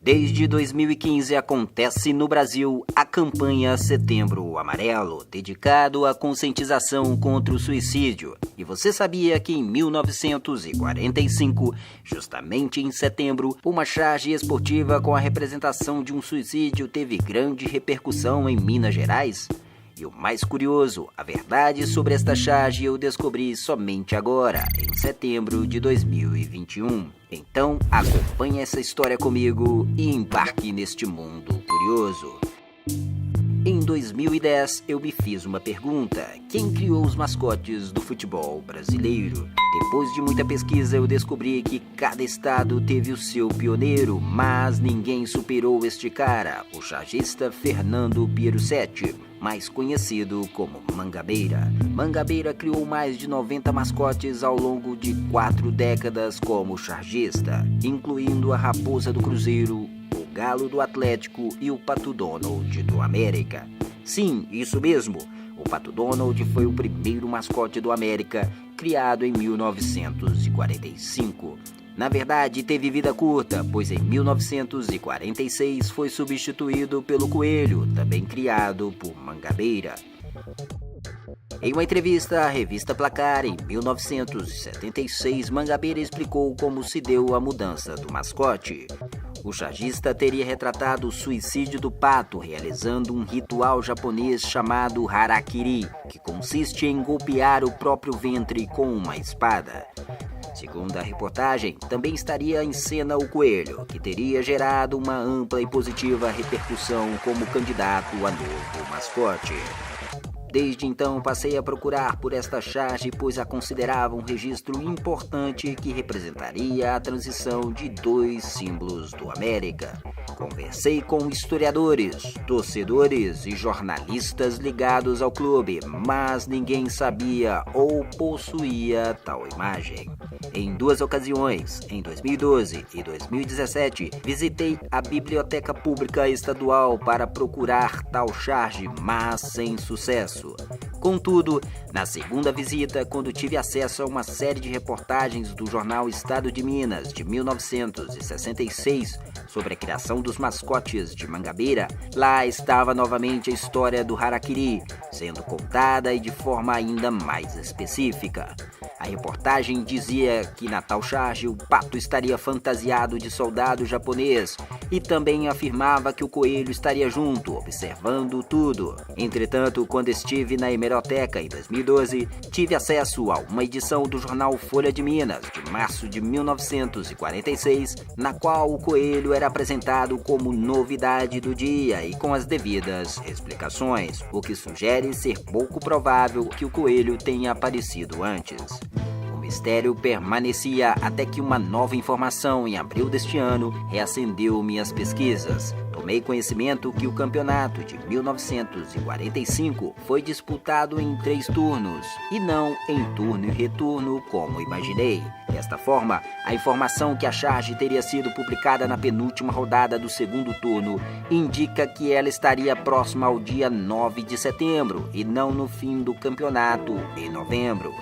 Desde 2015 acontece no Brasil a campanha Setembro Amarelo, dedicado à conscientização contra o suicídio. E você sabia que em 1945, justamente em setembro, uma charge esportiva com a representação de um suicídio teve grande repercussão em Minas Gerais? E o mais curioso, a verdade sobre esta charge eu descobri somente agora, em setembro de 2021. Então, acompanhe essa história comigo e embarque neste mundo curioso. Em 2010, eu me fiz uma pergunta: quem criou os mascotes do futebol brasileiro? Depois de muita pesquisa, eu descobri que cada estado teve o seu pioneiro, mas ninguém superou este cara, o chargista Fernando Pieruccetti, mais conhecido como Mangabeira. Mangabeira criou mais de 90 mascotes ao longo de 4 décadas como chargista, incluindo a Raposa do Cruzeiro, o Galo do Atlético e o Pato Donald do América. Sim, isso mesmo, o Pato Donald foi o primeiro mascote do América, criado em 1945. Na verdade, teve vida curta, pois em 1946 foi substituído pelo Coelho, também criado por Mangabeira. Em uma entrevista à revista Placar, em 1976, Mangabeira explicou como se deu a mudança do mascote. O chargista teria retratado o suicídio do pato, realizando um ritual japonês chamado harakiri, que consiste em golpear o próprio ventre com uma espada. Segundo a reportagem, também estaria em cena o Coelho, que teria gerado uma ampla e positiva repercussão como candidato a novo mascote. Desde então passei a procurar por esta charge, pois a considerava um registro importante que representaria a transição de 2 símbolos do América. Conversei com historiadores, torcedores e jornalistas ligados ao clube, mas ninguém sabia ou possuía tal imagem. Em 2 ocasiões, em 2012 e 2017, visitei a Biblioteca Pública Estadual para procurar tal charge, mas sem sucesso. Contudo, na segunda visita, quando tive acesso a uma série de reportagens do jornal Estado de Minas, de 1966, sobre a criação dos mascotes de Mangabeira, lá estava novamente a história do harakiri, sendo contada e de forma ainda mais específica. A reportagem dizia que na tal charge o pato estaria fantasiado de soldado japonês e também afirmava que o coelho estaria junto, observando tudo. Entretanto, quando estive na hemeroteca em 2012, tive acesso a uma edição do jornal Folha de Minas, de março de 1946, na qual o coelho era apresentado como novidade do dia e com as devidas explicações, o que sugere ser pouco provável que o coelho tenha aparecido antes. O mistério permanecia até que uma nova informação em abril deste ano reacendeu minhas pesquisas. Tomei conhecimento que o campeonato de 1945 foi disputado em 3 turnos e não em turno e retorno como imaginei. Desta forma, a informação que a charge teria sido publicada na penúltima rodada do 2º turno indica que ela estaria próxima ao dia 9 de setembro e não no fim do campeonato em novembro.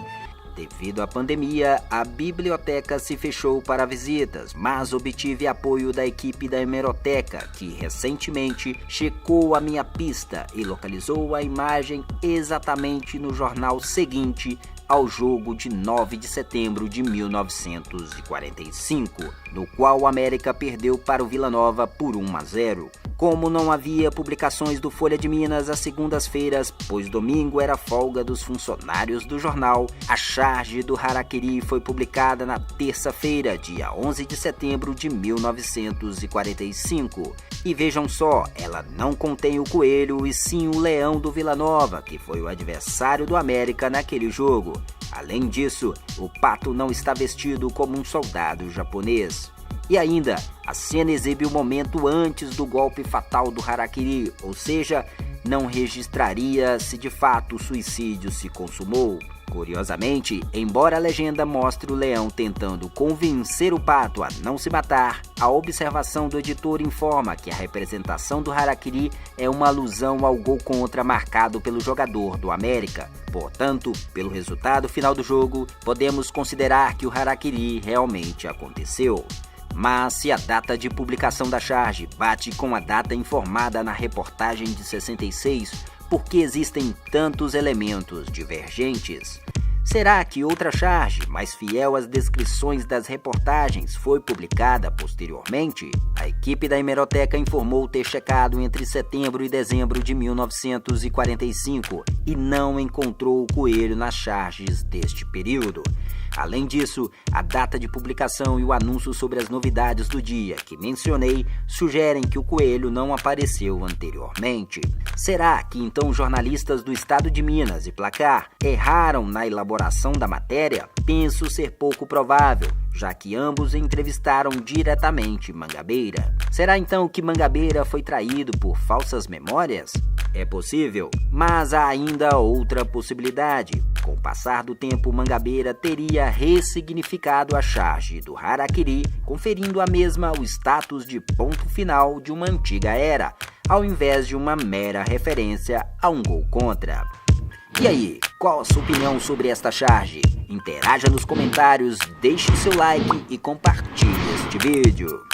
Devido à pandemia, a biblioteca se fechou para visitas, mas obtive apoio da equipe da hemeroteca, que recentemente checou a minha pista e localizou a imagem exatamente no jornal seguinte ao jogo de 9 de setembro de 1945, no qual o América perdeu para o Vila Nova por 1-0. Como não havia publicações do Folha de Minas às segundas-feiras, pois domingo era folga dos funcionários do jornal, a charge do harakiri foi publicada na terça-feira, dia 11 de setembro de 1945. E vejam só, ela não contém o coelho e sim o leão do Vila Nova, que foi o adversário do América naquele jogo. Além disso, o pato não está vestido como um soldado japonês. E ainda, a cena exibe o momento antes do golpe fatal do harakiri, ou seja, não registraria se de fato o suicídio se consumou. Curiosamente, embora a legenda mostre o leão tentando convencer o pato a não se matar, a observação do editor informa que a representação do harakiri é uma alusão ao gol contra marcado pelo jogador do América. Portanto, pelo resultado final do jogo, podemos considerar que o harakiri realmente aconteceu. Mas se a data de publicação da charge bate com a data informada na reportagem de 66, por que existem tantos elementos divergentes? Será que outra charge, mais fiel às descrições das reportagens, foi publicada posteriormente? A equipe da hemeroteca informou ter checado entre setembro e dezembro de 1945 e não encontrou o coelho nas charges deste período. Além disso, a data de publicação e o anúncio sobre as novidades do dia que mencionei sugerem que o coelho não apareceu anteriormente. Será que então jornalistas do estado de Minas e Placar erraram na elaboração da matéria? Penso ser pouco provável, já que ambos entrevistaram diretamente Mangabeira. Será então que Mangabeira foi traído por falsas memórias? É possível, mas há ainda outra possibilidade. Com o passar do tempo, Mangabeira teria ressignificado a charge do Harakiri, conferindo à mesma o status de ponto final de uma antiga era, ao invés de uma mera referência a um gol contra. E aí, qual a sua opinião sobre esta charge? Interaja nos comentários, deixe seu like e compartilhe este vídeo.